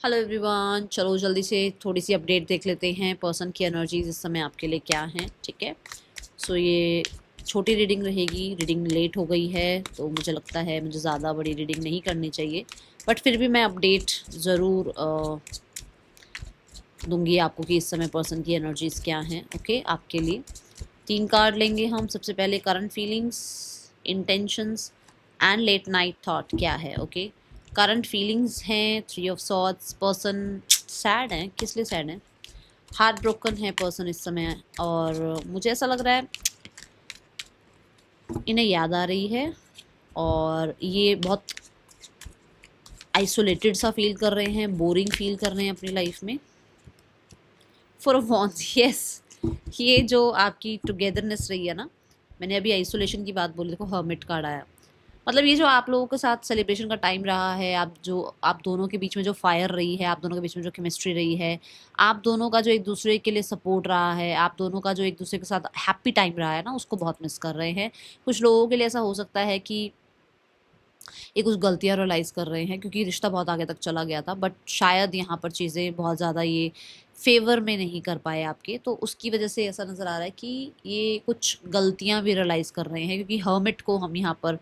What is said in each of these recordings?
Hello everyone, चलो जल्दी से थोड़ी सी अपडेट देख लेते हैं पर्सन की एनर्जीज इस समय आपके लिए क्या हैं। ठीक है, सो ये छोटी रीडिंग रहेगी। रीडिंग लेट हो गई है तो मुझे लगता है मुझे ज़्यादा बड़ी रीडिंग नहीं करनी चाहिए, बट फिर भी मैं अपडेट ज़रूर दूंगी आपको कि इस समय पर्सन की एनर्जीज क्या हैं। ओके, आपके लिए 3 कार्ड लेंगे हम। सबसे पहले current feelings, intentions and late night thought क्या है। ओके, करंट फीलिंग्स हैं 3 ऑफ सॉर्ड्स। पर्सन सैड है। किस लिए सैड है? हार्ट ब्रोकन है पर्सन इस समय, और मुझे ऐसा लग रहा है इन्हें याद आ रही है और ये बहुत आइसोलेटेड सा फील कर रहे हैं, बोरिंग फील कर रहे हैं अपनी लाइफ में। फॉर अ वॉन्स, यस, ये जो आपकी टुगेदरनेस रही है ना, मैंने अभी आइसोलेशन की बात बोली, देखो हर्मिट कार्ड आया। मतलब ये जो आप लोगों के साथ सेलिब्रेशन का टाइम रहा है, आप दोनों के बीच में जो फायर रही है, आप दोनों के बीच में जो केमिस्ट्री रही है, आप दोनों का जो एक दूसरे के लिए सपोर्ट रहा है, आप दोनों का जो एक दूसरे के साथ हैप्पी टाइम रहा है ना, उसको बहुत मिस कर रहे हैं। कुछ लोगों के लिए ऐसा हो सकता है कि ये कुछ गलतियाँ रियलाइज़ कर रहे हैं क्योंकि रिश्ता बहुत आगे तक चला गया था, बट शायद यहाँ पर चीज़ें बहुत ज़्यादा ये फेवर में नहीं कर पाए आपके, तो उसकी वजह से ऐसा नज़र आ रहा है कि ये कुछ गलतियाँ भी रियलाइज़ कर रहे हैं, क्योंकि हर्मिट को हम यहाँ पर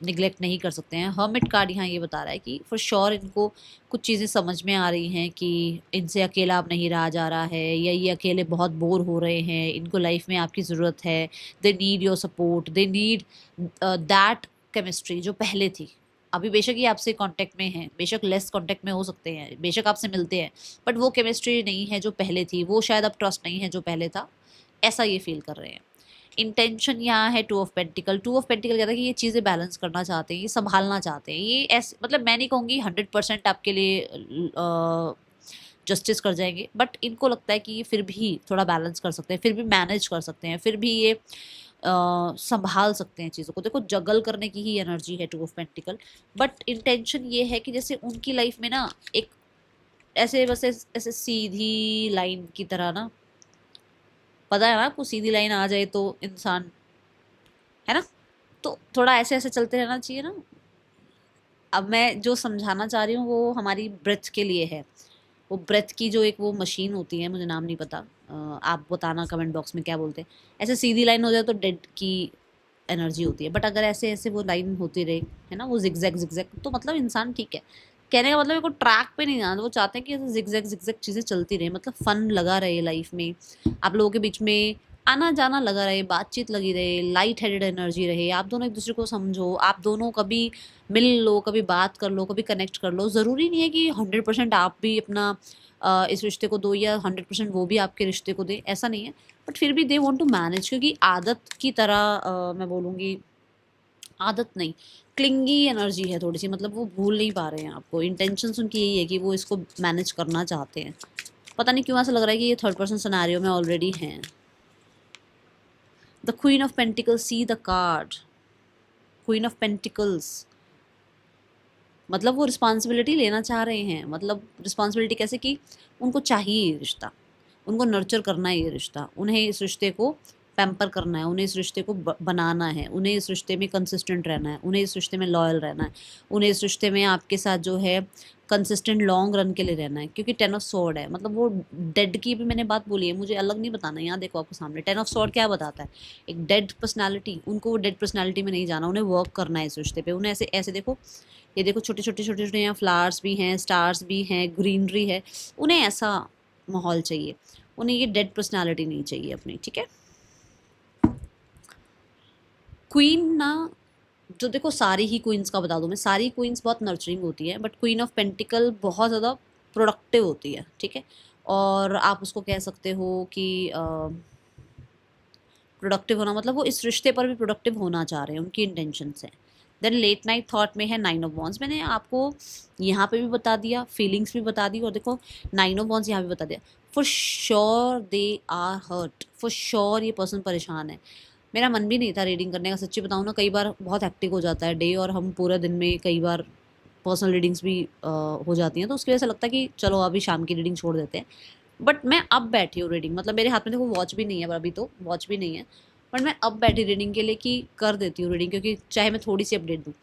निगलेक्ट नहीं कर सकते हैं। हर्मिट कार्ड यहाँ ये बता रहा है कि फॉर श्योर इनको कुछ चीज़ें समझ में आ रही हैं कि इनसे अकेला अब नहीं रहा जा रहा है, या ये अकेले बहुत बोर हो रहे हैं, इनको लाइफ में आपकी ज़रूरत है। They need your support, they need that chemistry जो पहले थी। अभी बेशक ये आपसे कांटेक्ट में हैं, बेशक लेस कांटेक्ट में हो सकते हैं, बेशक आपसे मिलते हैं, बट वो केमिस्ट्री नहीं है जो पहले थी, वो शायद अब ट्रस्ट नहीं है जो पहले था, ऐसा ये फील कर रहे हैं। इंटेंशन यहाँ है 2 ऑफ पेंटिकल। 2 ऑफ पेंटिकल कहता है कि ये चीज़ें बैलेंस करना चाहते हैं, ये संभालना चाहते हैं। ये ऐसे, मतलब मैं नहीं कहूँगी 100% आपके लिए जस्टिस कर जाएंगे, बट इनको लगता है कि ये फिर भी थोड़ा बैलेंस कर सकते हैं, फिर भी मैनेज कर सकते हैं, फिर भी ये संभाल सकते हैं चीज़ों को। देखो जगल करने की ही एनर्जी है 2 ऑफ पेंटिकल, बट इंटेंशन ये है कि जैसे उनकी लाइफ में ना एक ऐसे बस ऐसे सीधी लाइन की तरह ना, पता है ना आपको, सीधी लाइन आ जाए तो इंसान, है ना, तो थोड़ा ऐसे ऐसे चलते रहना चाहिए ना। अब मैं जो समझाना चाह रही हूँ वो हमारी ब्रेथ के लिए है। वो ब्रेथ की जो एक वो मशीन होती है, मुझे नाम नहीं पता, आप बताना कमेंट बॉक्स में क्या बोलते हैं। ऐसे सीधी लाइन हो जाए तो डेड की एनर्जी होती है, बट अगर ऐसे ऐसे वो लाइन होती रहे, है ना, वो जिगजैग जिगजैग, तो मतलब इंसान ठीक है। कहने का मतलब है को ट्रैक पे नहीं जाना, वो चाहते हैं कि ऐसे जिगजैग जिगजैग चीज़ें चलती रहे, मतलब फन लगा रहे लाइफ में, आप लोगों के बीच में आना जाना लगा रहे, बातचीत लगी रहे, लाइट हेडेड एनर्जी रहे, आप दोनों एक दूसरे को समझो, आप दोनों कभी मिल लो, कभी बात कर लो, कभी कनेक्ट कर लो। ज़रूरी नहीं है कि 100% आप भी अपना इस रिश्ते को दो, या 100% वो भी आपके रिश्ते को दे, ऐसा नहीं है। बट फिर भी दे वांट टू मैनेज, क्योंकि आदत की तरह मैं बोलूँगी, आदत नहीं, क्लिंगी एनर्जी है थोड़ी सी, मतलब वो भूल नहीं पा रहे हैं आपको। इंटेंशन उनकी यही है कि वो इसको मैनेज करना चाहते हैं। पता नहीं क्यों ऐसा लग रहा है कि ये थर्ड पर्सन सिनेरियो में ऑलरेडी हैं। The queen of pentacles, see the card, queen of pentacles, मतलब वो रिस्पॉन्सिबिलिटी लेना चाह रहे हैं। मतलब रिस्पॉन्सिबिलिटी कैसे कि उनको चाहिए ये रिश्ता, उनको नर्चर करना है ये रिश्ता, उन्हें इस रिश्ते को पैम्पर करना है, उन्हें इस रिश्ते को बनाना है, उन्हें इस रिश्ते में कंसिस्टेंट रहना है, उन्हें इस रिश्ते में लॉयल रहना है, उन्हें इस रिश्ते में आपके साथ जो है कंसिस्टेंट लॉन्ग रन के लिए रहना है। क्योंकि 10 ऑफ सॉर्ड है, मतलब वो डेड की भी मैंने बात बोली है, मुझे अलग नहीं बताना। यहाँ देखो आपके सामने 10 ऑफ सॉर्ड क्या बताता है, एक डेड पर्सनैलिटी। उनको वो डेड पर्सनैलिटी में नहीं जाना, उन्हें वर्क करना है इस रिश्ते पे। उन्हें ऐसे ऐसे देखो, ये देखो छोटे छोटे छोटे छोटे यहाँ फ्लावर्स भी हैं, स्टार्स भी हैं, ग्रीनरी है, उन्हें ऐसा माहौल चाहिए, उन्हें ये डेड पर्सनालिटी नहीं चाहिए अपनी। ठीक है, क्वीन ना, जो देखो सारी ही क्वींस का बता दूं मैं, सारी क्वींस बहुत नर्चरिंग होती है, बट क्वीन ऑफ पेंटिकल बहुत ज़्यादा प्रोडक्टिव होती है। ठीक है, और आप उसको कह सकते हो कि प्रोडक्टिव होना, मतलब वो इस रिश्ते पर भी प्रोडक्टिव होना चाह रहे हैं, उनकी इंटेंशंस हैं। देन लेट नाइट थॉट में है 9 ऑफ वॉन्ड्स। मैंने आपको यहाँ पे भी बता दिया, फीलिंग्स भी बता दी, और देखो 9 ऑफ वॉन्ड्स यहाँ भी बता दिया। For sure they are hurt, for sure ये पर्सन परेशान है। मेरा मन भी नहीं था रीडिंग करने का, सच्ची बताऊँ ना, कई बार बहुत हेक्टिक हो जाता है डे, और हम पूरे दिन में कई बार पर्सनल रीडिंग्स भी हो जाती हैं, तो उसकी वजह से लगता है कि चलो अभी शाम की रीडिंग छोड़ देते हैं। बट मैं अब बैठी हूँ रीडिंग, मतलब मेरे हाथ में देखो वॉच भी नहीं है, अभी तो वॉच भी नहीं है, बट मैं अब बैठी रीडिंग के लिए कि कर देती हूँ रीडिंग, क्योंकि चाहे मैं थोड़ी सी अपडेट दूँ,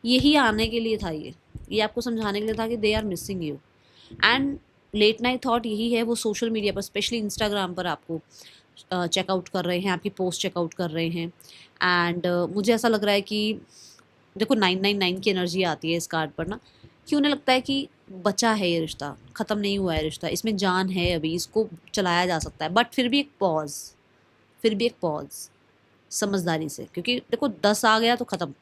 यही आने के लिए था, ये आपको समझाने के लिए था कि they are missing you. And late night thought यही है, वो सोशल मीडिया पर स्पेशली इंस्टाग्राम पर आपको चेकआउट कर रहे हैं, आपकी पोस्ट चेकआउट कर रहे हैं। एंड मुझे ऐसा लग रहा है कि देखो 999 की एनर्जी आती है इस कार्ड पर ना, कि उन्हें लगता है कि बचा है ये रिश्ता, ख़त्म नहीं हुआ है रिश्ता, इसमें जान है अभी, इसको चलाया जा सकता है, बट फिर भी एक पॉज, फिर भी एक पॉज समझदारी से, क्योंकि देखो 10 आ गया तो ख़त्म।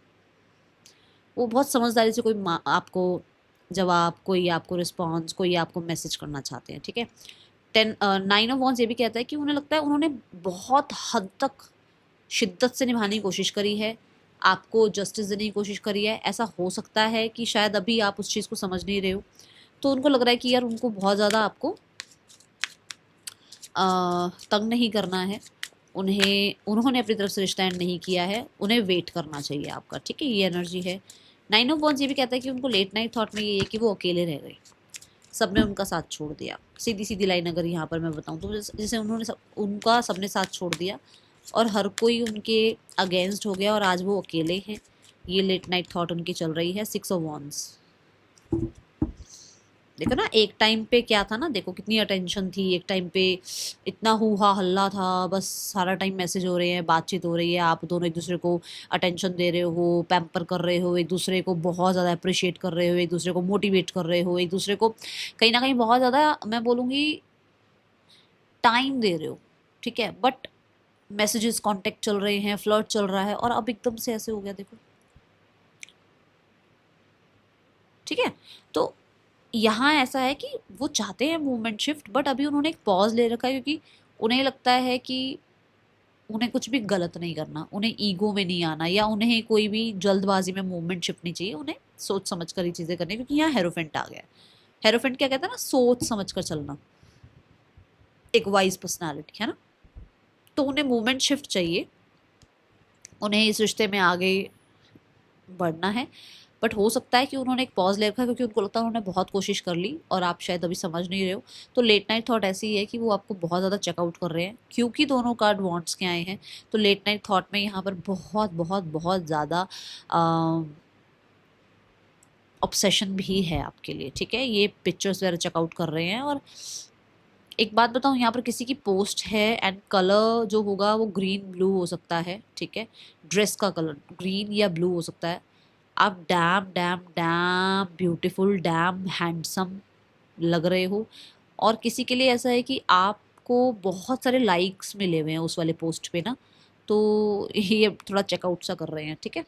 वो बहुत समझदारी से कोई आपको जवाब, कोई आपको रिस्पॉन्स, कोई आपको मैसेज करना चाहते हैं, ठीक है। 9 ऑफ वॉन्स ये भी कहता है कि उन्हें लगता है उन्होंने बहुत हद तक शिद्दत से निभाने की कोशिश करी है, आपको जस्टिस देने की कोशिश करी है। ऐसा हो सकता है कि शायद अभी आप उस चीज़ को समझ नहीं रहे हो, तो उनको लग रहा है कि यार उनको बहुत ज़्यादा आपको तंग नहीं करना है, उन्होंने अपनी तरफ से रिश्ता एंड नहीं किया है, उन्हें वेट करना चाहिए आपका, ठीक है। ये एनर्जी है। 9 ऑफ वॉन्स ये भी कहता है कि उनको लेट नाइट थॉट में ये है कि वो अकेले रह गए, सबने उनका साथ छोड़ दिया। सीधी सीधी लाइन अगर यहाँ पर मैं बताऊँ तो जैसे उनका सबने साथ छोड़ दिया और हर कोई उनके अगेंस्ट हो गया और आज वो अकेले हैं। ये लेट नाइट थॉट उनकी चल रही है। 6 ऑफ वॉन्स, देखो ना, एक टाइम पे क्या था ना, देखो कितनी अटेंशन थी, एक टाइम पे इतना हुआ हल्ला था, बस सारा टाइम मैसेज हो रहे हैं, बातचीत हो रही है, आप दोनों एक दूसरे को अटेंशन दे रहे हो, पैम्पर कर रहे हो, एक दूसरे को बहुत ज़्यादा अप्रिशिएट कर रहे हो, एक दूसरे को मोटिवेट कर रहे हो, एक दूसरे को कहीं ना कहीं बहुत ज़्यादा, मैं बोलूँगी, टाइम दे रहे हो, ठीक है। बट मैसेजेस, कॉन्टेक्ट चल रहे हैं, फ्लर्ट चल रहा है, और अब एकदम से ऐसे हो गया, देखो, ठीक है। तो यहाँ ऐसा है कि वो चाहते हैं मूवमेंट शिफ्ट, बट अभी उन्होंने एक पॉज ले रखा है, क्योंकि उन्हें लगता है कि उन्हें कुछ भी गलत नहीं करना, उन्हें ईगो में नहीं आना, या उन्हें कोई भी जल्दबाजी में मूवमेंट शिफ्ट नहीं चाहिए, उन्हें सोच समझ कर ही चीज़ें करनी, क्योंकि यहाँ हेरोफेंट आ गया है। हेरोफेंट क्या कहता है ना, सोच समझ कर चलना, एक वाइज पर्सनालिटी है ना। तो उन्हें मूवमेंट शिफ्ट चाहिए, उन्हें इस रिश्ते में आगे बढ़ना है, बट हो सकता है कि उन्होंने एक पॉज ले रखा है, क्योंकि उनको लगता है उन्होंने बहुत कोशिश कर ली और आप शायद अभी समझ नहीं रहे हो। तो लेट नाइट थॉट ऐसी है कि वो आपको बहुत ज़्यादा चेकआउट कर रहे हैं, क्योंकि दोनों कार्ड वॉन्ट्स के आए हैं। तो लेट नाइट थॉट में यहाँ पर बहुत बहुत बहुत ज़्यादा ऑब्सेशन भी है आपके लिए, ठीक है। ये पिक्चर्स वगैरह चेकआउट कर रहे हैं। और एक बात बताऊँ, यहाँ पर किसी की पोस्ट है एंड कलर जो होगा वो ग्रीन ब्लू हो सकता है, ठीक है। ड्रेस का कलर ग्रीन या ब्लू हो सकता है। आप dam dam dam beautiful, dam handsome लग रहे हो, और किसी के लिए ऐसा है कि आपको बहुत सारे लाइक्स मिले हुए हैं उस वाले पोस्ट पे ना, तो ये थोड़ा चेकआउट सा कर रहे हैं, ठीक है।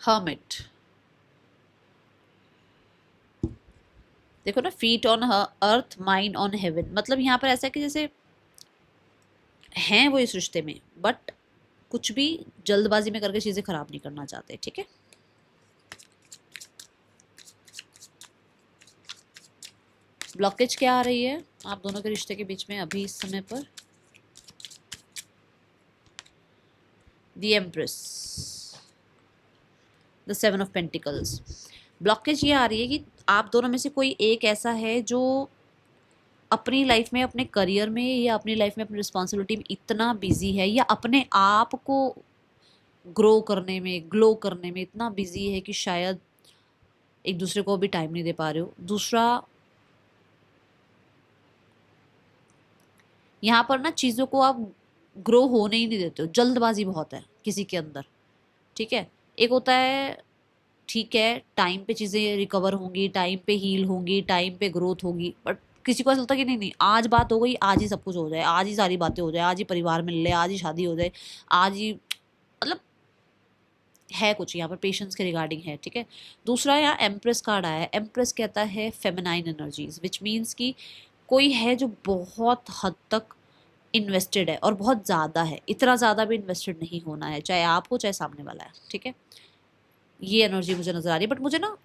हर्मिट, देखो ना, feet on earth, mind on heaven, मतलब यहाँ पर ऐसा है कि जैसे हैं वो इस रिश्ते में, बट कुछ भी जल्दबाजी में करके चीज़ें खराब नहीं करना चाहते, ठीक है। ब्लॉकेज क्या आ रही है आप दोनों के रिश्ते के बीच में अभी इस समय पर? The empress, the 7 of pentacles. Blockage ये आ रही है कि आप दोनों में से कोई एक ऐसा है जो अपनी लाइफ में, अपने करियर में, या अपनी लाइफ में, अपनी रिस्पॉन्सिबिलिटी में इतना बिजी है, या अपने आप को ग्रो करने में, ग्लो करने में इतना बिजी है कि शायद एक दूसरे को भी टाइम नहीं दे पा रहे हो। दूसरा, यहाँ पर ना चीज़ों को आप ग्रो होने ही नहीं देते हो, जल्दबाजी बहुत है किसी के अंदर, ठीक है। एक होता है, ठीक है, टाइम पे चीज़ें रिकवर होंगी, टाइम पे हील होंगी, टाइम पे ग्रोथ होगी, बट किसी को ऐसा लगता है कि नहीं नहीं, आज बात हो गई, आज ही सब कुछ हो जाए, आज ही सारी बातें हो जाए, आज ही परिवार मिल ले, आज ही शादी हो जाए, आज ही, मतलब है कुछ यहाँ पर पेशेंस के रिगार्डिंग है, ठीक है। दूसरा, यहाँ एम्प्रेस कार्ड आया है। एम्प्रेस कहता है फेमिनाइन एनर्जीज, विच मीन्स कि कोई है जो बहुत हद तक इन्वेस्टेड है, और बहुत ज़्यादा है, इतना ज़्यादा भी इन्वेस्टेड नहीं होना है, चाहे आप हो चाहे सामने वाला है, ठीक है। ये एनर्जी मुझे नज़र आ रही है, बट मुझे ना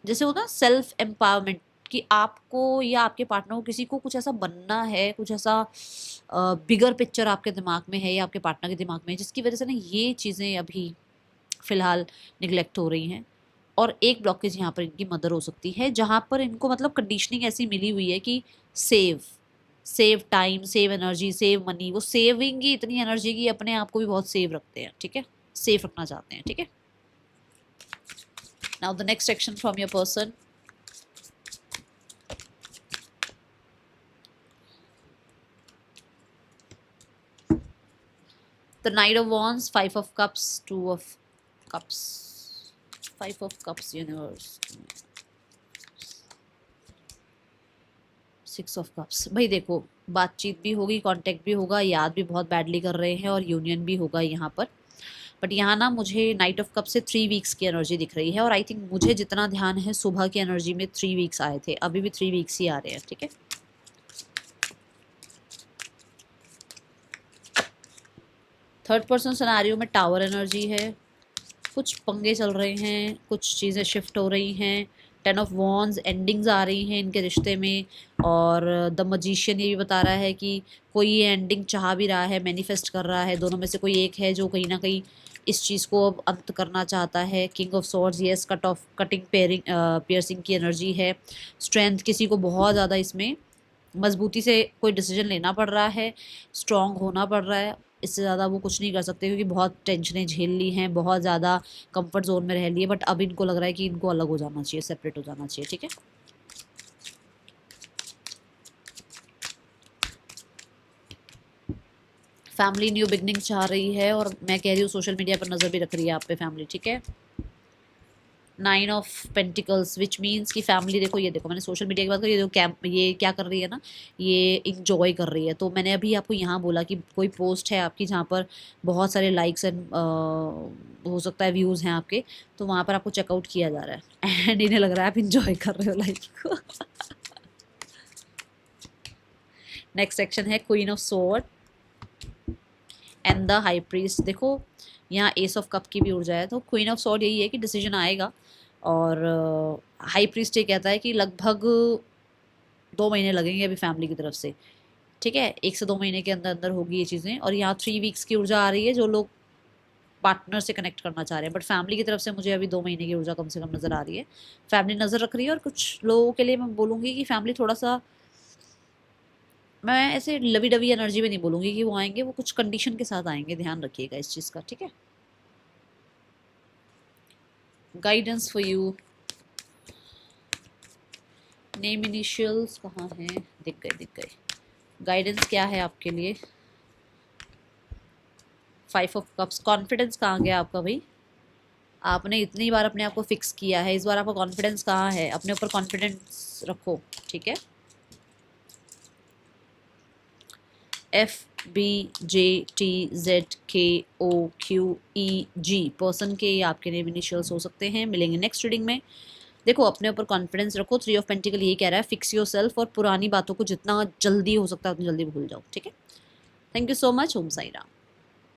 जैसे होता है सेल्फ एम्पावरमेंट, कि आपको या आपके पार्टनर को, किसी को कुछ ऐसा बनना है, कुछ ऐसा बिगर पिक्चर आपके दिमाग में है या आपके पार्टनर के दिमाग में है, जिसकी वजह से ना ये चीज़ें अभी फ़िलहाल निगलेक्ट हो रही हैं। और एक ब्लॉकेज यहाँ पर इनकी मदर हो सकती है, जहाँ पर इनको मतलब कंडीशनिंग ऐसी मिली हुई है कि save save time, save energy, save money, वो सेविंग की इतनी एनर्जी की अपने आप को भी बहुत सेव रखते हैं, ठीक है, सेफ रखना चाहते हैं, ठीक है। Now the next section from your person. The Knight of Wands, Five of Cups, Two of Cups, Five of Cups, Universe, Six of Cups. भाई देखो, बातचीत भी होगी, कांटेक्ट भी होगा, याद भी बहुत बैडली कर रहे हैं और यूनियन भी होगा यहाँ पर. बट यहाँ ना मुझे नाइट ऑफ कप से 3 वीक्स की एनर्जी दिख रही है और आई थिंक मुझे जितना ध्यान है सुबह की एनर्जी में 3 वीक्स आए थे, अभी भी 3 वीक्स ही आ रहे हैं. ठीक है. थर्ड पर्सन सिनेरियो में टावर एनर्जी है, कुछ पंगे चल रहे हैं, कुछ चीज़ें शिफ्ट हो रही हैं. 10 ऑफ वॉन्ड्स, एंडिंग्स आ रही हैं इनके रिश्ते में. और द मजिशियन ये भी बता रहा है कि कोई ये एंडिंग चाह भी रहा है, मैनिफेस्ट कर रहा है. दोनों में से कोई एक है जो कहीं ना कहीं इस चीज़ को अब अंत करना चाहता है. King of swords, yes, cutting piercing की एनर्जी है. स्ट्रेंथ, किसी को बहुत ज़्यादा इसमें मजबूती से कोई डिसीजन लेना पड़ रहा है, स्ट्रॉन्ग होना पड़ रहा है. इससे ज़्यादा वो कुछ नहीं कर सकते क्योंकि बहुत टेंशनें झेल ली हैं, बहुत ज़्यादा कंफर्ट जोन में रह लिए. बट अब इनको लग रहा है कि इनको अलग हो जाना चाहिए, सेपरेट हो जाना चाहिए. ठीक है. फैमिली न्यू बिगनिंग चाह रही है और मैं कह रही हूँ सोशल मीडिया पर नज़र भी रख रही है आप पे फैमिली. ठीक है. 9 ऑफ पेंटिकल्स विच मीन्स कि फैमिली, देखो ये देखो, मैंने सोशल मीडिया की बात करी, ये क्या कर रही है ना, ये इंजॉय कर रही है. तो मैंने अभी आपको यहाँ बोला कि कोई पोस्ट है आपकी जहाँ पर बहुत सारे लाइक्स एंड हो सकता है व्यूज़ हैं आपके, तो वहाँ पर आपको चेकआउट किया जा रहा है एंड इन्हें लग रहा है आप इंजॉय कर रहे हो लाइफ को. नेक्स्ट सेक्शन है queen of sword and the high priest. देखो यहाँ एस ऑफ कप की भी ऊर्जा है, तो क्वीन ऑफ सॉर्ड यही है कि डिसीजन आएगा. और हाई प्रीस्ट ये कहता है कि लगभग 2 महीने लगेंगे अभी फैमिली की तरफ से. ठीक है. 1 से 2 महीने के अंदर अंदर होगी ये चीज़ें. और यहाँ 3 वीक्स की ऊर्जा आ रही है जो लोग पार्टनर से कनेक्ट करना चाह रहे हैं. बट फैमिली की तरफ से मुझे अभी 2 महीने की ऊर्जा कम से कम नज़र आ रही है. फैमिली नज़र रख रही है और कुछ लोगों के लिए मैं बोलूँगी कि फैमिली थोड़ा सा, मैं ऐसे लवी डवी एनर्जी में नहीं बोलूँगी कि वो आएंगे, वो कुछ कंडीशन के साथ आएंगे, ध्यान रखिएगा इस चीज़ का. ठीक है. Guidance for you. Name initials कहाँ हैं, दिख गए. गाइडेंस क्या है आपके लिए. 5 ऑफ कप्स. कॉन्फिडेंस कहाँ गया आपका भाई. आपने इतनी बार अपने आप को फिक्स किया है, इस बार आपका कॉन्फिडेंस कहाँ है. अपने ऊपर कॉन्फिडेंस रखो. ठीक है. FBJTZKOQEG पर्सन के आपके नेम इनिशियल्स हो सकते हैं. मिलेंगे नेक्स्ट रीडिंग में. देखो अपने ऊपर कॉन्फिडेंस रखो. 3 ऑफ पेंटिकल ये कह रहा है फिक्स योर सेल्फ, और पुरानी बातों को जितना जल्दी हो सकता है उतनी जल्दी भूल जाओ. ठीक है. Thank you so much. Om Sai Ram.